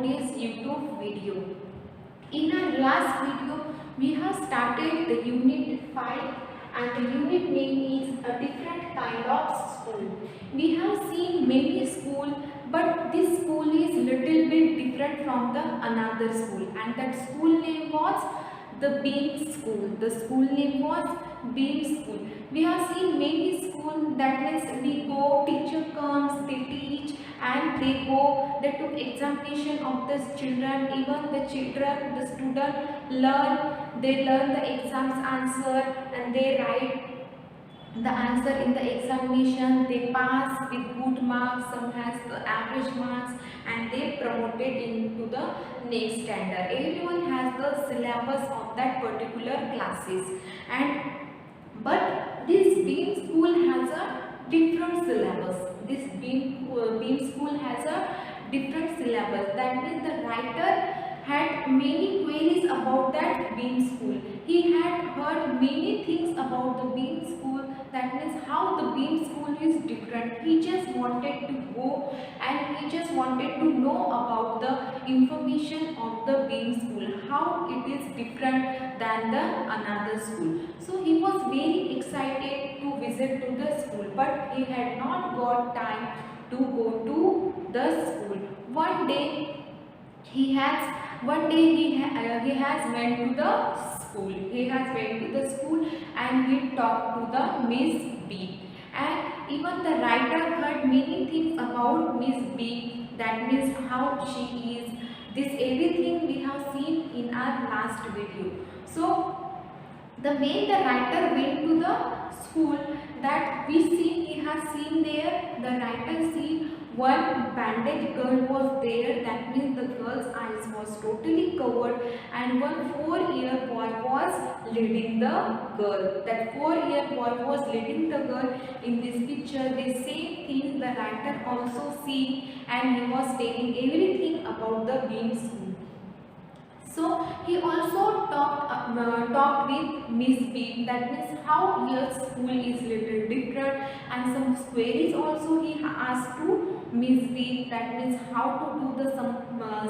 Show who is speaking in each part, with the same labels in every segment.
Speaker 1: this YouTube video. In our last video, we have started the unit 5 and the unit name is a different kind of school. We have seen many schools, but this school is little bit different from the another school, and that school name was the Beam School. The school name was Beam School. We have seen many schools, that means we go, teacher comes, they teach and they go, they took examination of the children, even the children, the student they learn the exams answer and they write the answer in the examination, they pass with good marks, some has the average marks and they promoted into the next standard. Everyone has the syllabus of that particular classes, and but this Beam School has a different syllabus. This Beam School has a different syllabus. That means the writer had many queries about that Beam School. He had heard many things about the Beam School. That means how the Beam School is different. He just wanted to go and he just wanted to know about the information of the Beam School, how it is different than the another school. So he was very excited to visit to the school, but he had not got time to go to the school. One day he has went to the school. He has went to the school and he talked to the Miss B. And even the writer heard many things about Miss B. That means how she is. This everything we have seen in our last video. So the writer went to the school, that we see, he has seen there, the writer see one bandaged girl was there. That means the girl's eyes was totally covered, and one 4-year boy was leading the girl. That 4-year boy was leading the girl. In this picture, the same thing the writer also see, and he was telling everything about the Beam School. So he also talked with Miss B. That means how your school is little different, and some queries also he asked to Miss B. That means how to do the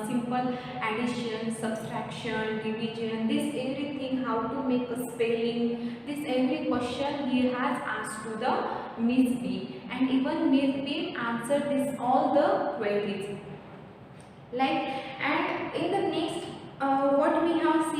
Speaker 1: simple addition, subtraction, division, this everything, how to make a spelling. This every question he has asked to the Miss B, and even Miss B answered this all the queries. And in the next what we have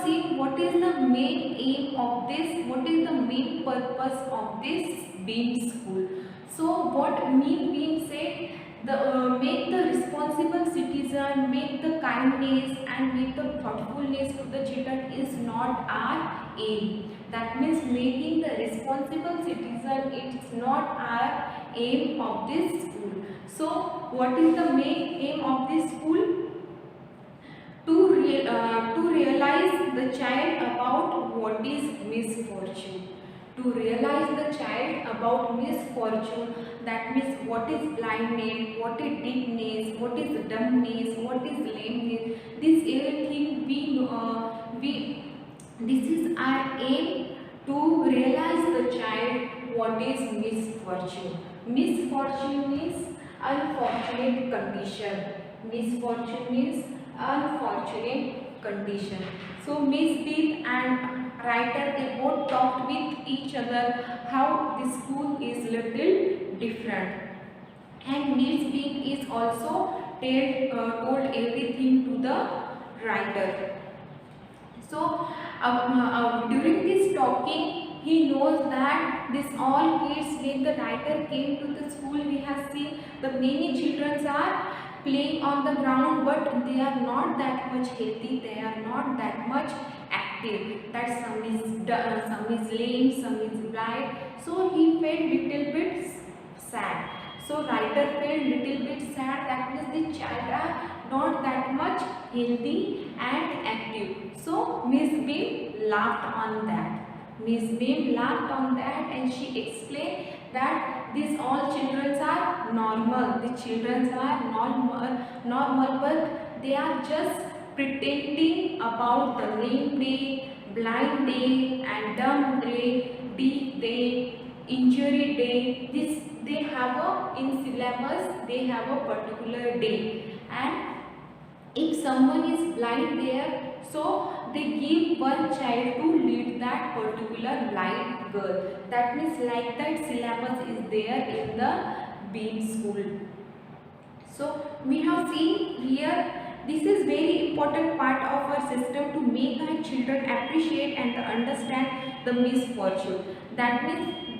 Speaker 1: seen, what is the main aim of this, what is the main purpose of this Beam School. So what Beam said, the make the responsible citizen, make the kindness and make the thoughtfulness to the children is not our aim. That means making the responsible citizen, it's not our aim of this school. So what is the main aim of this school? To realize the child about what is misfortune. To realize the child about misfortune, that means what is blindness, what is deafness, what is dumbness, what is lameness. This everything this is our aim, to realize the child what is misfortune. Misfortune is unfortunate condition. Misfortune is unfortunate condition. So Miss B and writer, they both talked with each other how the school is little different, and Miss B is also told everything to the writer. So during this talking, he knows that this all kids, when the writer came to the school, we have seen the many children are playing on the ground, but they are not that much healthy, they are not that much active. That some is lame, some is blind. So he felt little bit sad. So writer felt little bit sad, that means the child are not that much healthy and active. So Miss B laughed on that. Miss B laughed on that and she explained that these all children are normal. The children are normal, but they are just pretending about the lame day, blind day, and dumb day, deaf day, injury day. This they have a in syllabus. They have a particular day, And if someone is blind there, so they give one child to lead that particular blind girl. That means like that syllabus is there in the Beam school. So we have seen here, this is very important part of our system to make our children appreciate and understand the misfortune. That means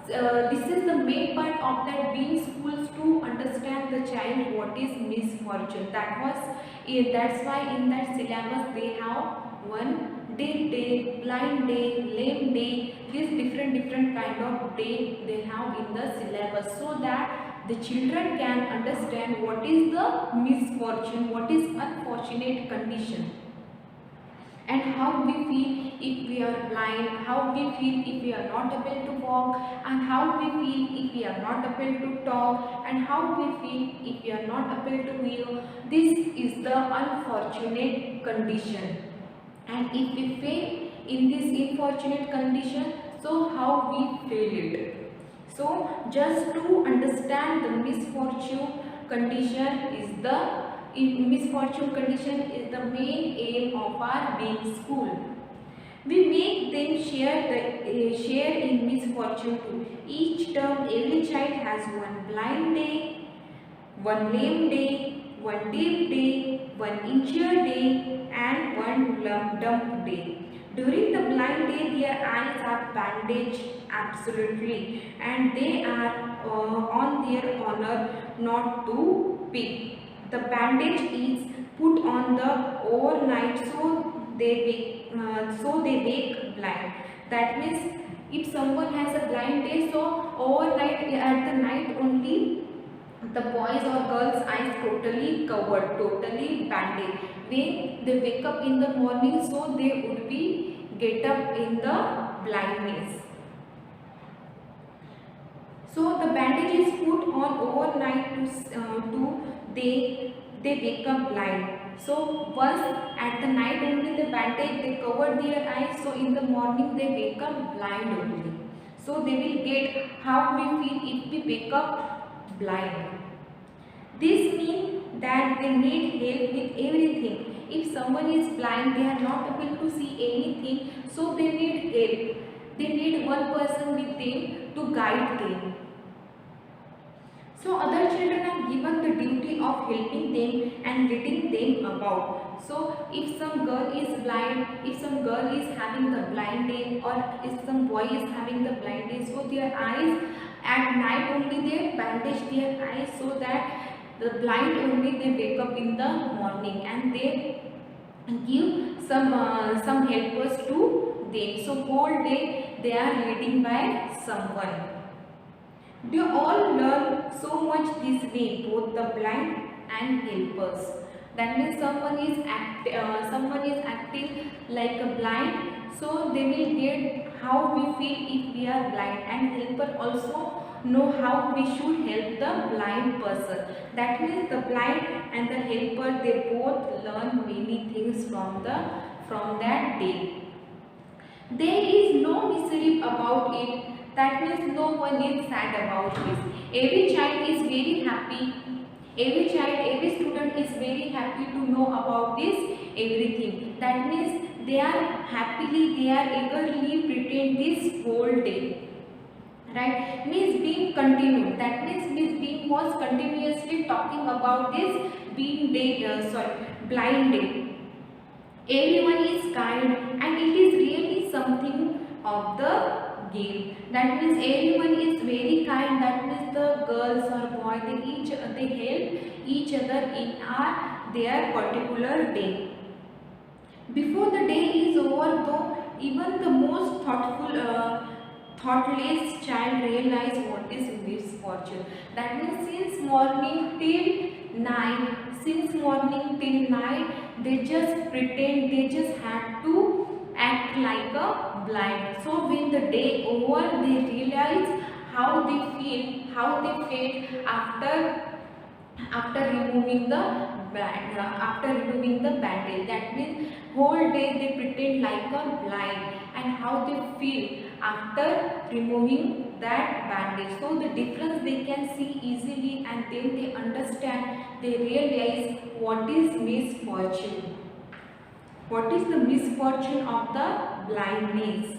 Speaker 1: this is the main part of that Beam schools to understand the child what is misfortune. That's why in that syllabus they have one deaf day, blind day, lame day. These different kind of day they have in the syllabus, so that the children can understand what is the misfortune, what is unfortunate condition, and how we feel if we are blind, how we feel if we are not able to walk, and how we feel if we are not able to talk, and how we feel if we are not able to hear. This is the unfortunate condition, and if we fail in this unfortunate condition, so how we fail it. So just to understand the misfortune condition is the main aim of our Beam school. We make them share in misfortune too. Each term, every child has one blind day, one lame day, one deaf day, one injured day, and one dumb day. During the blind day, their eyes are bandaged absolutely, and they are on their honor not to peep. The bandage is put on the overnight, so they wake blind. That means if someone has a blind day, so overnight at the night only the boys or girls eyes totally covered, totally bandaged. When they wake up in the morning, so they would be get up in the blindness. So the bandage is put on overnight to they wake up blind. So once at the night only the bandage they covered their eyes, so in the morning they wake up blind only. So they will get how we feel if we wake up blind. This means that they need help with everything. If someone is blind, they are not able to see anything, so they need help. They need one person with them to guide them. So other children are given the duty of helping them and letting them about. So if some girl is blind, if some girl is having the blind day, or if some boy is having the blind day, so their eyes at night only they bandage their eyes, so that the blind only they wake up in the morning, and they give some helpers to them. So whole day they are leading by someone. They all learn so much this way, both the blind and helpers. That means someone is acting like a blind, so they will get how we feel if we are blind, and helper also know how we should help the blind person. That means the blind and the helper, they both learn many things from that day. There is no misery about it. That means no one is sad about this. Every child is very happy. Every student is very happy to know about this everything. That means they are eagerly pretend this whole day. Right? Miss Beam continued. That means Miss Beam was continuously talking about this blind day. Everyone is kind, and it is really something of the game. That means everyone is very kind. That means the girls or boys, they help each other in their particular day. Before the day is over, though, even the most thoughtless child realize what is misfortune. That means since morning till night, they just pretend, they just had to act like a blind. So when the day over, they realize how they feel, how they felt after removing the bandage. That means whole day they pretend like a blind, and how they feel after removing that bandage. So the difference they can see easily, and then they understand, they realize what is misfortune. What is the misfortune of the blindness?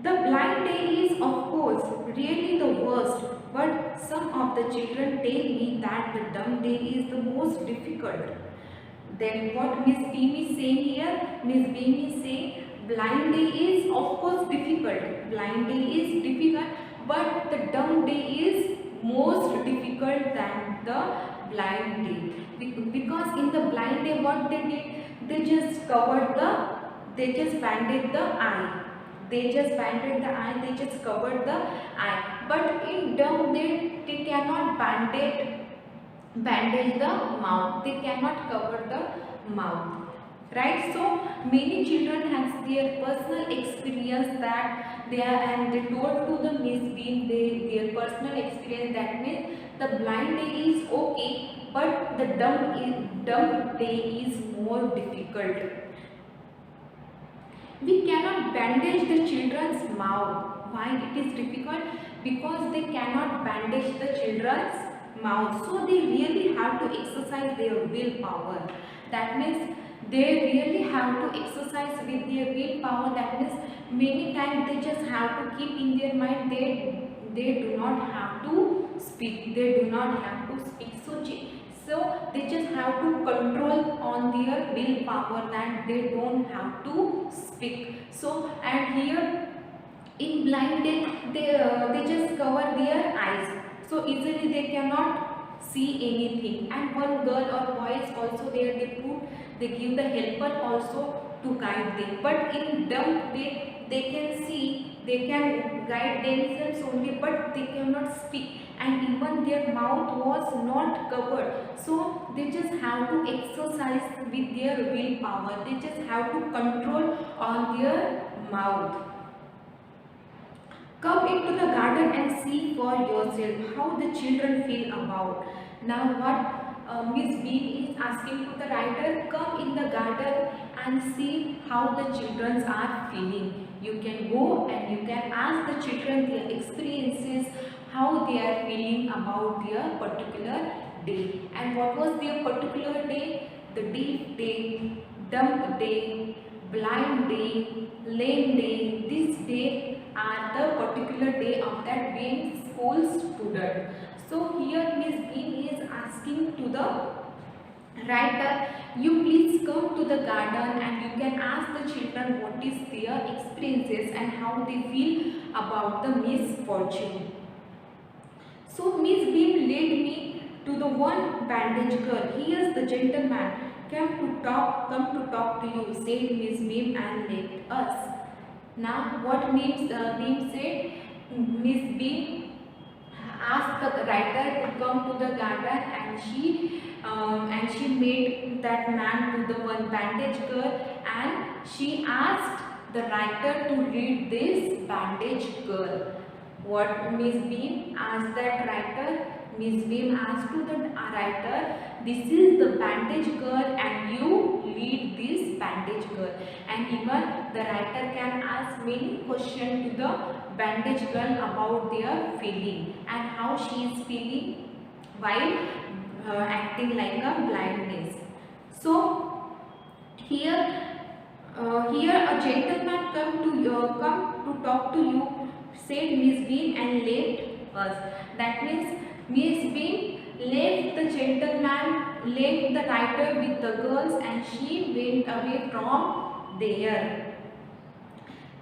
Speaker 1: The blind day is of course really the worst, but some of the children tell me that the dumb day is the most difficult. Then what Miss Beam is saying here? Miss Beam is saying blind day is of course difficult. Blind day is difficult, but the dumb day is most difficult than the blind day. Because in the blind day what they did? They just bandaged the eye. They just bandaged the eye, they just covered the eye. But in dumb they cannot bandage the mouth. They cannot cover the mouth. Right? So many children has their personal experience that they are, and they told to the Miss Beam their personal experience, that means the blind day is okay, but the dumb day is more difficult. We cannot bandage the children's mouth. Why it is difficult? Because they cannot bandage the children's mouth. So they really have to exercise their willpower. That means they really have to exercise with their willpower. That means many times they just have to keep in their mind they do not have to speak. They do not have to speak. So they just have to control on their willpower that they don't have to speak. So and here in blind they just cover their eyes. So easily they cannot see anything. And one girl or boy is also there. They give the helper also to guide them. But in dumb they can see, they can guide themselves only, but they cannot speak. And even their mouth was not covered. So they just have to exercise with their willpower. They just have to control on their mouth. Come into the garden and see for yourself how the children feel about. Now what Miss Beam is asking to the writer, come in the garden and see how the children are feeling. You can go and you can ask the children their experiences, how they are feeling about their particular day. And what was their particular day? The deaf day, dumb day, blind day, lame day. This day are the particular day of that being school student. So here Miss Beam is asking to the writer, you please come to the garden and you can ask the children what is their experiences and how they feel about the misfortune. So Miss Beam led me to the one bandaged girl. Here's the gentleman come to talk to you, said Miss Beam and left us. Now what Miss Beam said? Miss Beam asked the writer to come to the garden, and she made that man to the one bandaged girl, and she asked the writer to read this bandaged girl. What Miss Beam asked that writer? Miss Beam asked to the writer, this is the bandaged girl and you read this bandaged girl. And even the writer can ask many questions to the bandaged girl about their feeling and how she is feeling while acting like a blindness. So here a gentleman come to talk to you, said Miss Beam, and left us. That means Miss Beam left the gentleman, left the writer with the girls, and she went away from there.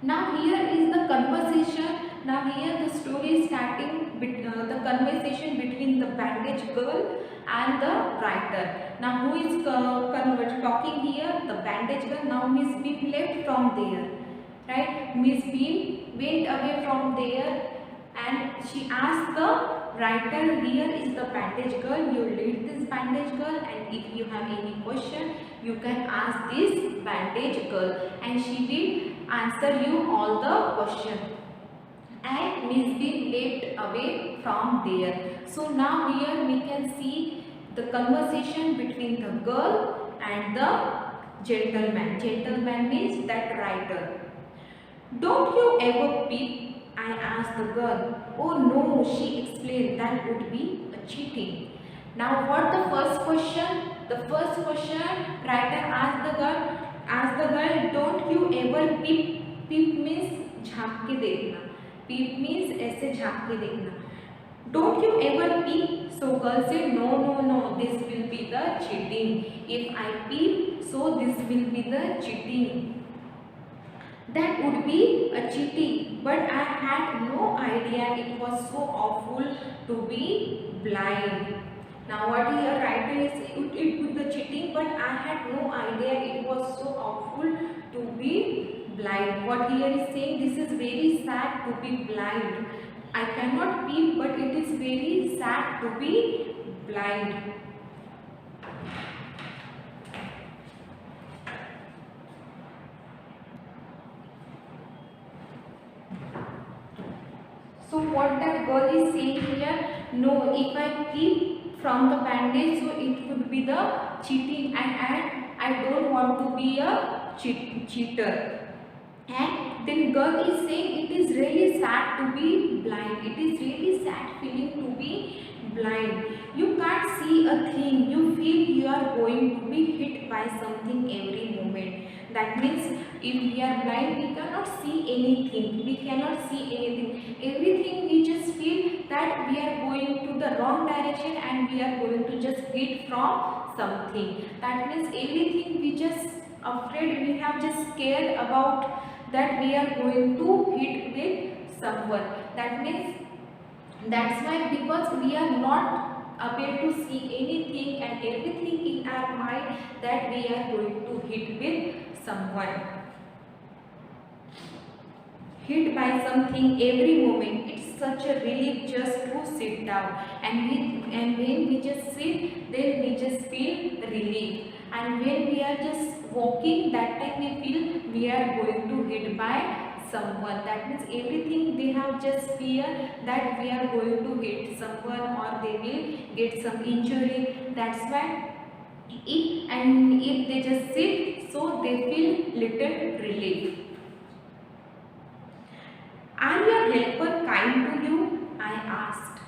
Speaker 1: Now here is the conversation. Now here the story is starting with the conversation between the bandaged girl and the writer. Now who is talking here? The bandaged girl. Now Miss Beam left from there. Right? Miss Beam went away from there and she asked the writer, here is the bandaged girl, you read this bandaged girl, and if you have any question you can ask this bandaged girl and she will answer you all the questions. And Miss Beam left away from there. So now here we can see the conversation between the girl and the gentleman. Gentleman means that writer. Don't you ever peep? I asked the girl. Oh no, she explained, that would be a cheating. Now what the first question? The first question writer asked the girl, don't you ever peep? Peep means झाँक के देखना. Peep means ऐसे झाँक के देखना. Don't you ever peep? So girl said, no, no, no, this will be the cheating. If I peep, so this will be the cheating. That would be a cheating, but I had no idea it was so awful to be blind. Now what here writer is it would the cheating, but I had no idea it was so awful to be blind. What here is saying, this is very sad to be blind. I cannot peep, but it is very sad to be blind. So what that girl is saying here, no, if I peep from the bandage, so it would be the cheating, and I don't want to be a cheater. And then girl is saying it is really sad to be blind. It is really sad feeling to be blind. You can't see a thing. You feel you are going to be hit by something every moment. That means if we are blind, we cannot see anything. We cannot see anything. Everything we just feel that we are going to the wrong direction and we are going to just hit from something. That means everything we just afraid, we have just scared about that we are going to hit with someone. That means that's why, because we are not able to see anything and everything in our mind, that we are going to hit with someone. Hit by something every moment. It's such a relief just to sit down, and when we just sit, then we just feel relief. And when we are just walking, that time we feel we are going to hit by someone. That means everything they have just fear that we are going to hit someone or they will get some injury. That's why if they just sit, so they feel little relief. Are your helper kind to you? I asked.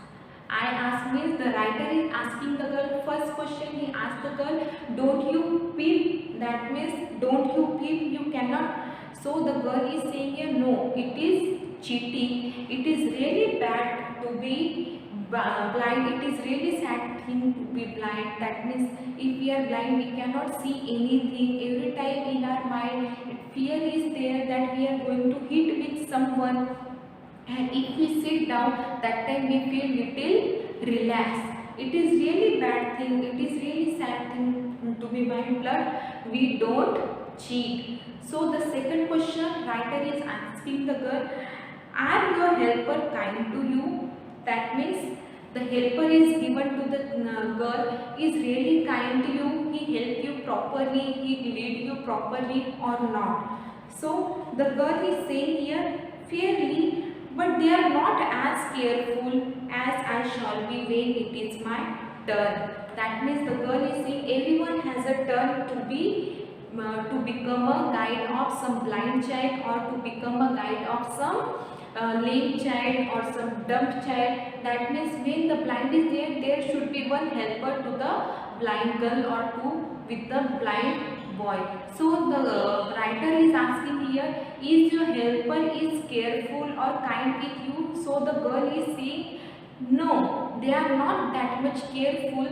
Speaker 1: I asked means the writer is asking the girl. First question he asked the girl, don't you peep? That means don't you peep? You cannot. So the girl is saying here, no, it is cheating. It is really bad to be blind. It is really sad thing to be blind. That means if we are blind, we cannot see anything. Every time in our mind, fear is there that we are going to hit with someone. And if we sit down, that time we feel little relaxed. It is really bad thing. It is really sad thing to be blind, but we don't cheat. So the second question writer is asking the girl, are your helper kind to you? That means the helper is given to the girl is really kind to you. He helped you properly. He lead you properly or not. So the girl is saying here, fairly, but they are not as careful as I shall be when it is my turn. That means the girl is saying everyone has a turn to be to become a guide of some blind child, or to become a guide of some lame child or some dumb child. That means when the blind is there, there should be one helper to the blind girl or to with the blind boy. So the writer is asking here, is your helper is careful or kind with you? So the girl is saying, no, they are not that much careful,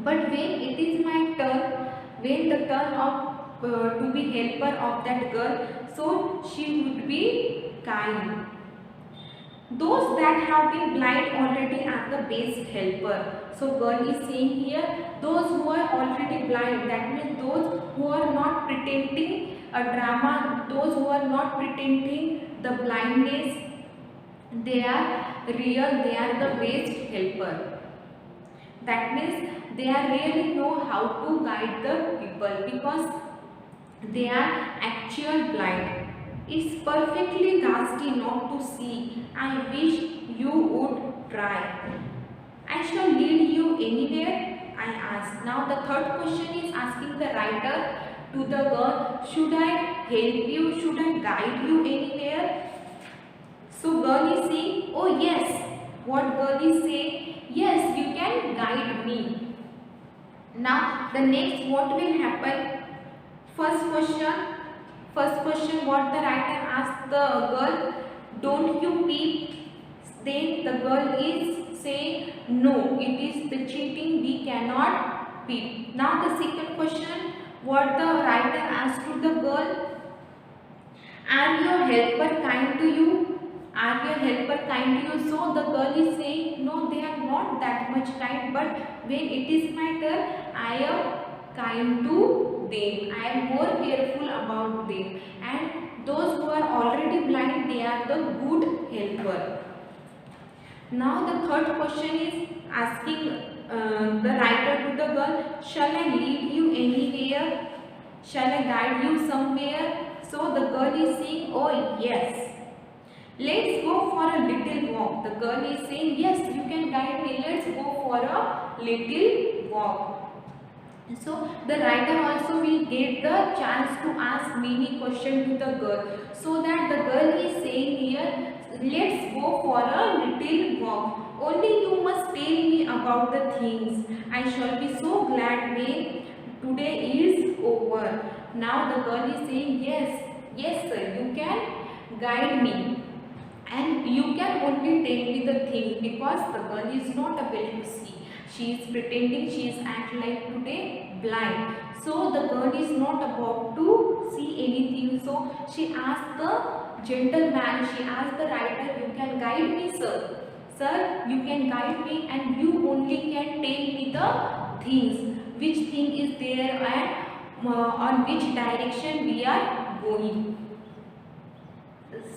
Speaker 1: but when it is my turn, when the turn of to be helper of that girl, so she would be kind. Those that have been blind already are the best helper. So girl is saying here, those who are already blind, that means those who are not pretending a drama, those who are not pretending the blindness, they are real, they are the best helper. That means they are really know how to guide the people, because they are actual blind. It's perfectly nasty not to see. I wish you would try. I shall lead you anywhere, I asked. Now the third question is asking the writer, to the girl, should I help you? Should I guide you anywhere? So girl is saying, oh yes. What girl is saying? Yes, you can guide me. Now the next what will happen? First question what the writer asked the girl, don't you peep? Then the girl is saying, no, it is the cheating, we cannot peep. Now the second question what the writer asked to the girl, are your helper kind to you? Are your helper kind to you? So the girl is saying, no, they are not that much kind, but when it is my turn, I am kind to them. I am more careful about them. And those who are already blind, they are the good helper. Now the third question is asking the writer to the girl, shall I lead you anywhere? Shall I guide you somewhere? So the girl is saying, oh yes. Let's go for a little walk. The girl is saying, yes, you can guide me. Let's go for a little walk. So the writer also will get the chance to ask many questions to the girl. So that the girl is saying here, let's go for a little walk. Only you must tell me about the things. I shall be so glad when today is over. Now the girl is saying, yes sir, you can guide me. And you can only tell me the things because the girl is not able to see. She is pretending she is act like today blind. So the girl is not about to see anything. So she asked the gentleman, she asked the writer, you can guide me sir. Sir, you can guide me and you only can tell me the things. Which thing is there and on which direction we are going.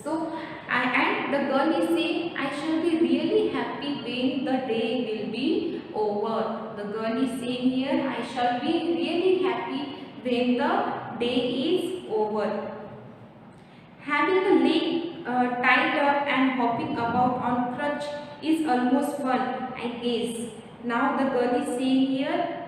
Speaker 1: So, and the girl is saying, I shall be really happy when the day will be over. The girl is saying here, I shall be really happy when the day is over. Having the leg tied up and hopping about on crutch is almost fun, I guess. Now the girl is saying here,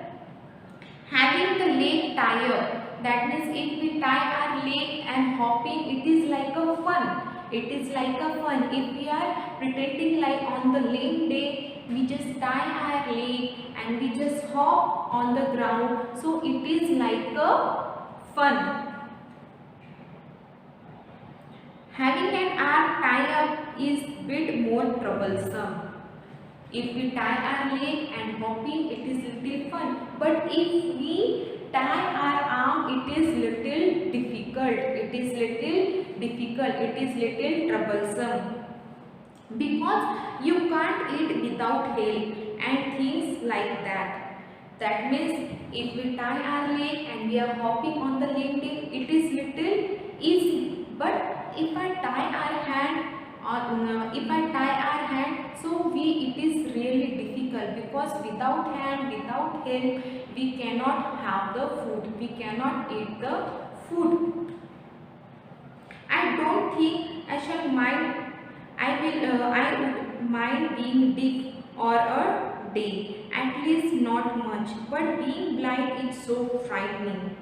Speaker 1: having the leg tied up. That means if we tie our leg and hopping, it is like a fun. It is like a fun. If we are pretending like on the lame day, we just tie our leg and we just hop on the ground. So it is like a fun. Having an arm tie up is bit more troublesome. If we tie our leg and hopping, it is little fun. But if we tie our arm, it is little difficult. It is little difficult. It is little troublesome. Because you can't eat without help and things like that. That means if we tie our leg and we are hopping on the leg day, it is little easy. But if I tie our hand, so it is really difficult because without hand, without help, we cannot have the food. We cannot eat the food. I don't think I shall mind. I would mind being big or a day. At least not much. But being blind is so frightening.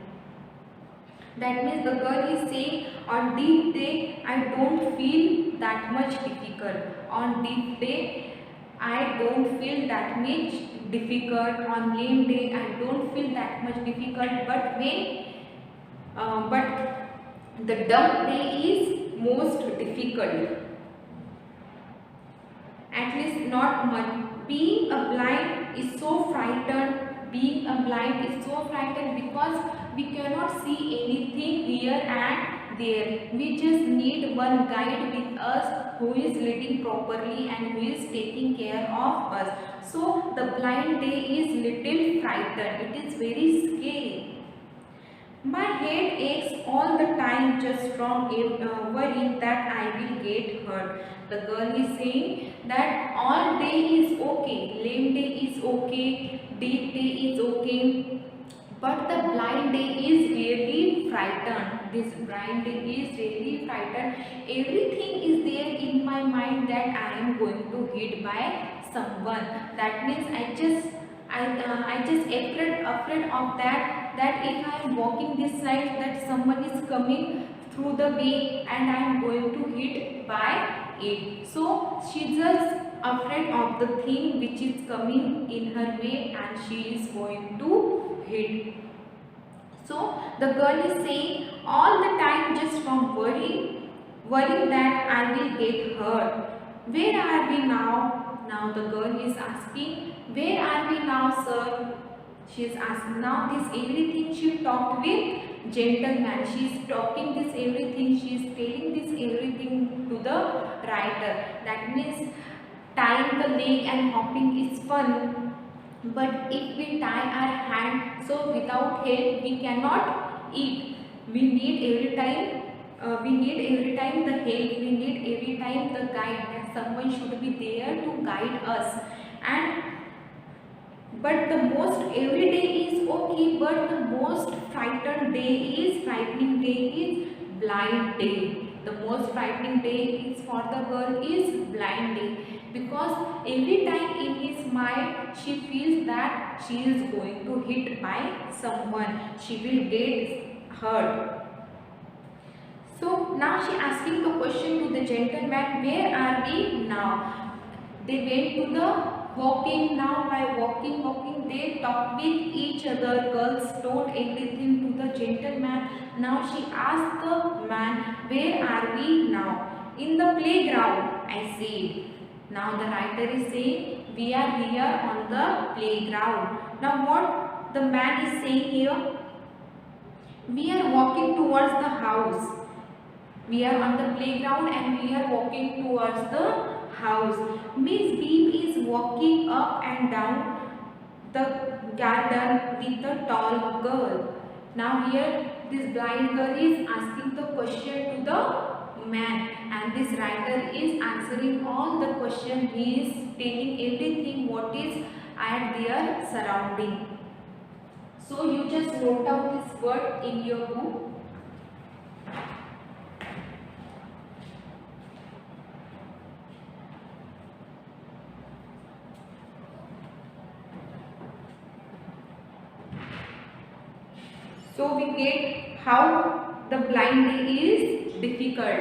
Speaker 1: That means the girl is saying on deep day I don't feel that much difficult. On deep day I don't feel that much difficult. On lame day I don't feel that much difficult. But the dumb day is most difficult. At least not much. Being a blind is so frightened. Being a blind is so frightened because we cannot see anything here and there. We just need one guide with us who is leading properly and who is taking care of us. So the blind day is little frightened. It is very scary. My head aches all the time just from worrying that I will get hurt. The girl is saying that all day is okay, lame day is okay, deep day is okay, but the blind day is really frightened. This blind day is really frightened. Everything is there in my mind that I am going to hit by someone. That means I just afraid of that if I am walking this side, that someone is coming through the way and I am going to hit by it. So she just afraid of the thing which is coming in her way and she is going to hit. So the girl is saying all the time just from worrying that I will get hurt. Where are we now? Now the girl is asking, where are we now, sir? She is asking now this everything she talked with gentleman. She is talking this everything. She is telling this everything to the writer. That means tying the leg and hopping is fun. But if we tie our hand, so without help we cannot eat. We need every time. The help. We need every time the guide. That someone should be there to guide us. And but the most every day is okay. But the most frightening day is blind day. The most frightening day is for the girl is blind day, because every time in his mind she feels that she is going to hit by someone, she will get hurt. So now she asking the question to the gentleman, where are we now? They went to the walking. Now by walking, they talked with each other. Girls told everything to the gentleman. Now she asked the man, where are we now? In the playground, I said. Now the writer is saying, we are here on the playground. Now what the man is saying here? We are walking towards the house. We are on the playground and we are walking towards the house. Miss Beam is walking up and down the garden with the tall girl. Now here this blind girl is asking the question to the man, and this writer is answering all the question. He is telling everything what is at their surrounding. So you just note down this word in your book. So we get how the blind day is difficult.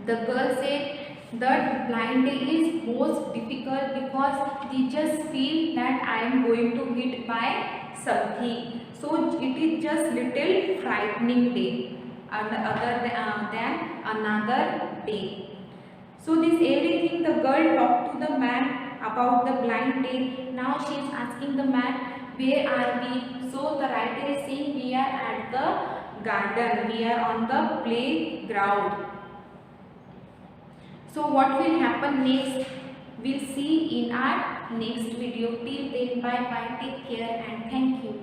Speaker 1: The girl said that blind day is most difficult because we just feel that I am going to hit by something. So it is just little frightening day other than another day. So this everything the girl talked to the man about the blind day. Now she is asking the man, where are we? So the writer is saying we are at the garden. We are on the playground. So what will happen next? We'll see in our next video. Till then, bye bye. Take care and thank you.